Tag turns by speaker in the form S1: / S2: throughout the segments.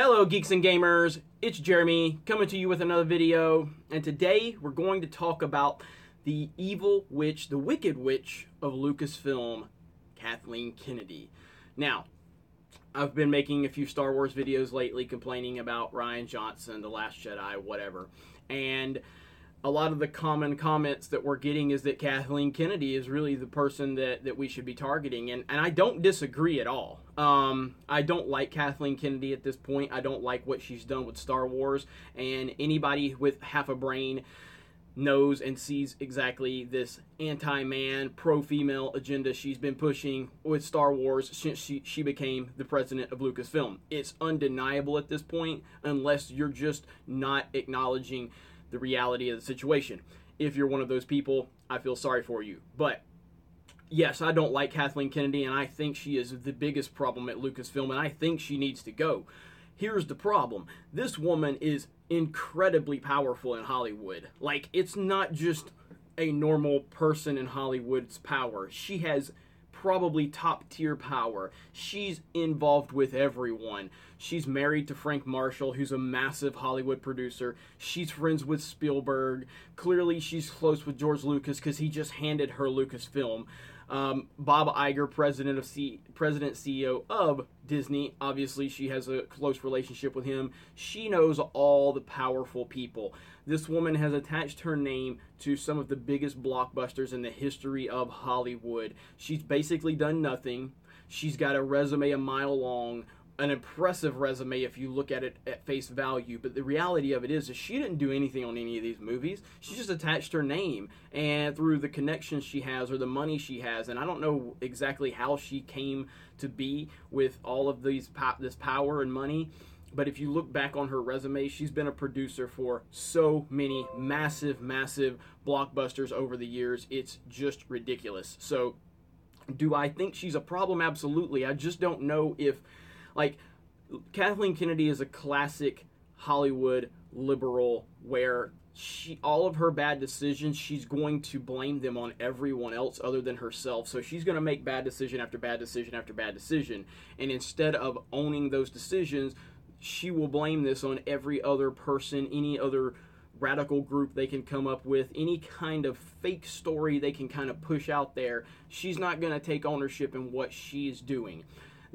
S1: Hello geeks and gamers, it's Jeremy coming to you with another video, and today we're going to talk about the evil witch, the wicked witch of Lucasfilm, Kathleen Kennedy. Now, I've been making a few Star Wars videos lately complaining about Rian Johnson, The Last Jedi, whatever, and a lot of the common comments that we're getting is that Kathleen Kennedy is really the person that we should be targeting, and I don't disagree at all. I don't like Kathleen Kennedy at this point. I don't like what she's done with Star Wars, and anybody with half a brain knows and sees exactly this anti-man, pro-female agenda she's been pushing with Star Wars since she became the president of Lucasfilm. It's undeniable at this point, unless you're just not acknowledging the reality of the situation. If you're one of those people, I feel sorry for you. But yes, I don't like Kathleen Kennedy, and I think she is the biggest problem at Lucasfilm, and I think she needs to go. Here's the problem. This woman is incredibly powerful in Hollywood. Like, it's not just a normal person in Hollywood's power. She has probably top tier power. She's involved with everyone. She's married to Frank Marshall, who's a massive Hollywood producer. She's friends with Spielberg. Clearly she's close with George Lucas because he just handed her Lucasfilm. Bob Iger, president CEO of Disney, obviously she has a close relationship with him. She knows all the powerful people. This woman has attached her name to some of the biggest blockbusters in the history of Hollywood. She's basically done nothing. She's got a resume a mile long, an impressive resume if you look at it at face value, but the reality of it is she didn't do anything on any of these movies. She just attached her name, and through the connections she has or the money she has, and I don't know exactly how she came to be with all of this power and money, but if you look back on her resume, she's been a producer for so many massive blockbusters over the years. It's just ridiculous. So do I think she's a problem? Absolutely. I just don't know if, like, Kathleen Kennedy is a classic Hollywood liberal where all of her bad decisions, she's going to blame them on everyone else other than herself. So she's going to make bad decision after bad decision after bad decision. And instead of owning those decisions, she will blame this on every other person, any other radical group they can come up with, any kind of fake story they can kind of push out there. She's not going to take ownership in what she's doing.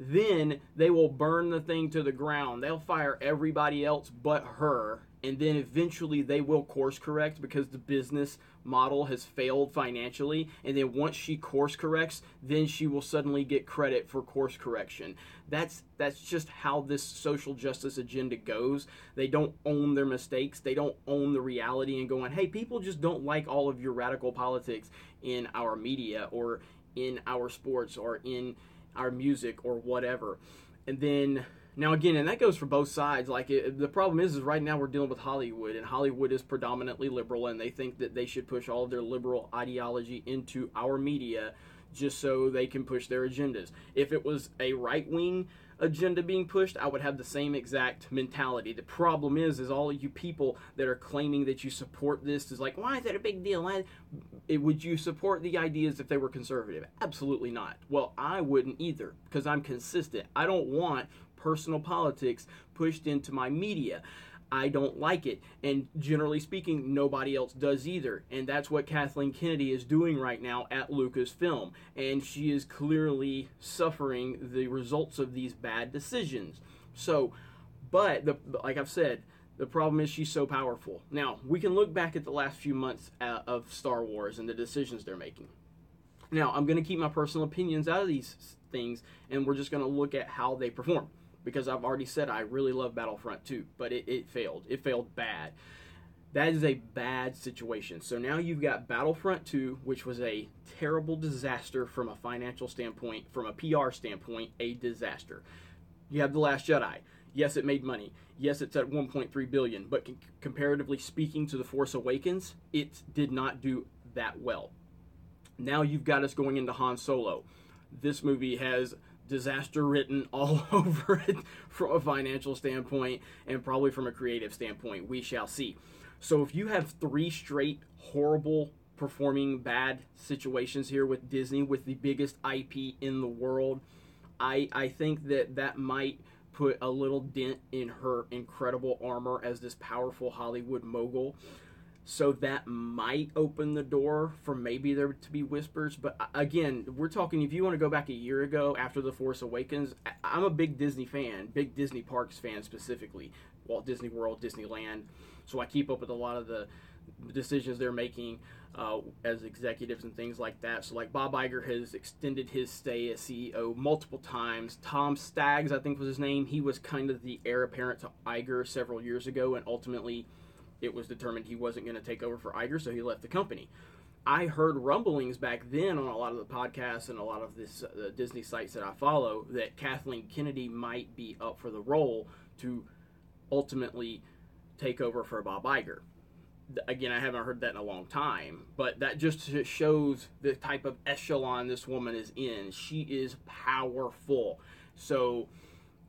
S1: Then they will burn the thing to the ground. They'll fire everybody else but her, and then eventually they will course correct because the business model has failed financially, and then once she course corrects, then she will suddenly get credit for course correction. That's just how this social justice agenda goes. They don't own their mistakes. They don't own the reality and going, hey, people just don't like all of your radical politics in our media or in our sports or in our music or whatever. And then now again, and that goes for both sides. Like, the problem is right now we're dealing with Hollywood, and Hollywood is predominantly liberal, and they think that they should push all of their liberal ideology into our media just so they can push their agendas. If it was a right-wing agenda being pushed, I would have the same exact mentality. The problem is all of you people that are claiming that you support this is like, why is that a big deal? Would you support the ideas if they were conservative? Absolutely not. Well, I wouldn't either, because I'm consistent. I don't want personal politics pushed into my media. I don't like it, and generally speaking, nobody else does either, and that's what Kathleen Kennedy is doing right now at Lucasfilm, and she is clearly suffering the results of these bad decisions. So, but like I've said, the problem is she's so powerful. Now, we can look back at the last few months of Star Wars and the decisions they're making. Now, I'm going to keep my personal opinions out of these things, and we're just going to look at how they perform. Because I've already said I really love Battlefront 2, but it failed. It failed bad. That is a bad situation. So now you've got Battlefront 2, which was a terrible disaster from a financial standpoint, from a PR standpoint, a disaster. You have The Last Jedi. Yes, it made money. Yes, it's at $1.3 billion, but comparatively speaking to The Force Awakens, it did not do that well. Now you've got us going into Han Solo. This movie has disaster written all over it from a financial standpoint and probably from a creative standpoint. We shall see. So if you have 3 straight horrible performing bad situations here with Disney, with the biggest IP in the world, I think that might put a little dent in her incredible armor as this powerful Hollywood mogul. So that might open the door for maybe there to be whispers. But again, we're talking, if you want to go back a year ago after The Force Awakens, I'm a big Disney fan, big Disney Parks fan specifically. Walt Disney World, Disneyland. So I keep up with a lot of the decisions they're making as executives and things like that. So like Bob Iger has extended his stay as CEO multiple times. Tom Staggs, I think was his name, he was kind of the heir apparent to Iger several years ago, and ultimately it was determined he wasn't going to take over for Iger, so he left the company. I heard rumblings back then on a lot of the podcasts and a lot of this Disney sites that I follow that Kathleen Kennedy might be up for the role to ultimately take over for Bob Iger. Again, I haven't heard that in a long time, but that just shows the type of echelon this woman is in. She is powerful. So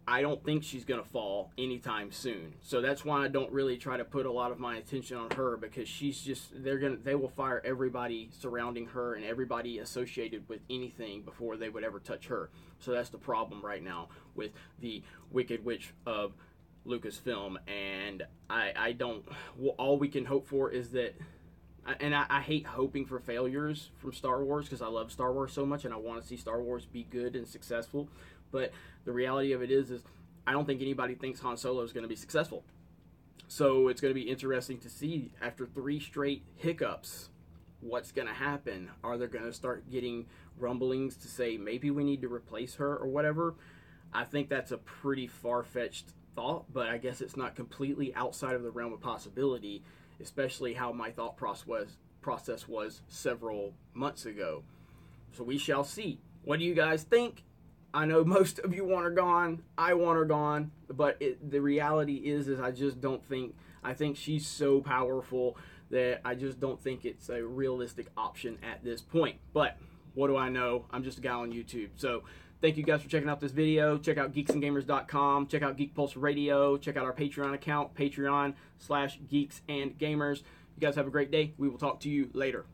S1: I don't think she's going to fall anytime soon. So that's why I don't really try to put a lot of my attention on her, because she's just, they will fire everybody surrounding her and everybody associated with anything before they would ever touch her. So that's the problem right now with the Wicked Witch of Lucasfilm, and I don't, all we can hope for is that, and I hate hoping for failures from Star Wars because I love Star Wars so much and I want to see Star Wars be good and successful, but the reality of it is I don't think anybody thinks Han Solo is going to be successful. So it's going to be interesting to see, after 3 straight hiccups, what's going to happen. Are they going to start getting rumblings to say maybe we need to replace her or whatever? I think that's a pretty far-fetched thought, but I guess it's not completely outside of the realm of possibility, especially how my thought process was several months ago. So we shall see. What do you guys think? I know most of you want her gone. I want her gone, but the reality is I just don't think, I think she's so powerful that I just don't think it's a realistic option at this point. But what do I know? I'm just a guy on YouTube. So thank you guys for checking out this video. Check out geeksandgamers.com. Check out Geek Pulse Radio. Check out our Patreon account, patreon.com/geeksandgamers. You guys have a great day. We will talk to you later.